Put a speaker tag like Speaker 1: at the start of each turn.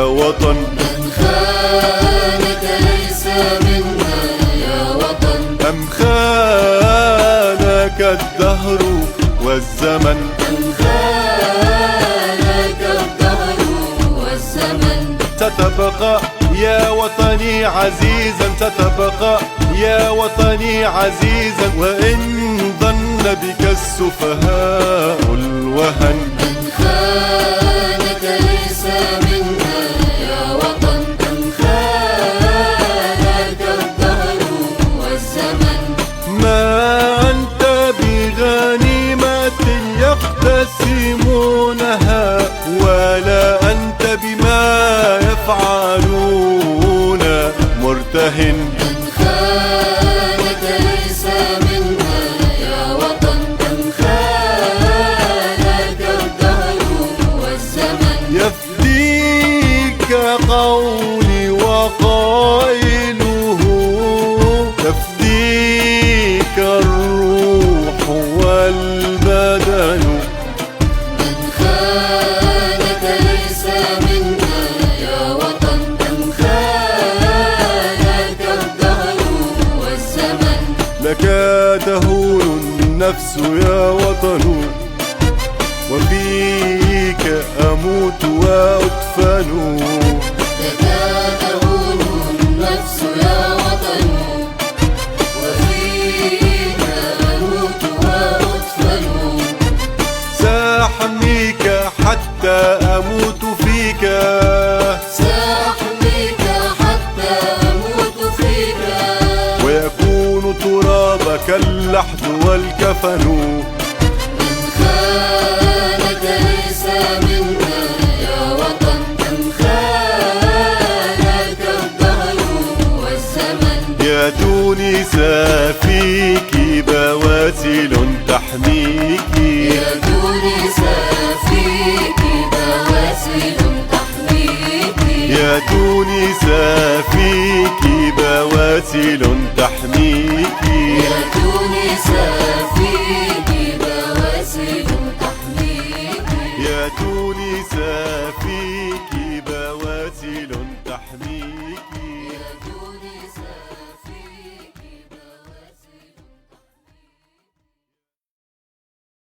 Speaker 1: يا وطن.
Speaker 2: من خانك ليس منا يا وطن.
Speaker 1: أم خانك الدهر والزمن.
Speaker 2: أم خانك الدهر والزمن.
Speaker 1: ستبقى يا وطني عزيزا، ستبقى يا وطني عزيزا، وإن ظن بك السفهاء الوهن.
Speaker 2: من خانك ليس منا يا وطن. من خانك الدهر والزمن.
Speaker 1: ما أنت بغنيمة يقتسمونها، ولا أنت بما يفعلون مرتهن.
Speaker 2: من خانك ليس منا يا وطن. من خانك الدهر والزمن.
Speaker 1: يفديك قولي وقائله، يفديك الروح والبدن.
Speaker 2: من خانك ليس منا يا وطن. من خانك الدهر والزمن.
Speaker 1: لك تهون النفس يا وطن، وفيك أموت وأدفن.
Speaker 2: لك تهون النفس يا وطن، وفيك أموت وأدفن.
Speaker 1: سأحميك حتى أموت فيك،
Speaker 2: سأحميك حتى أموت فيك.
Speaker 1: ويكون ترابك اللحد والكفن.
Speaker 2: من خانك ليس منا يا وطن. من خانك الدهر والزمن.
Speaker 1: يا تونس فيك بواسل تحميك،
Speaker 2: يا تونس فيك بواسل تحميك.
Speaker 1: يا تونس فيك بواسل تحميك.
Speaker 2: يا تونس فيك بواسل تحميك.
Speaker 1: يا تونس فيك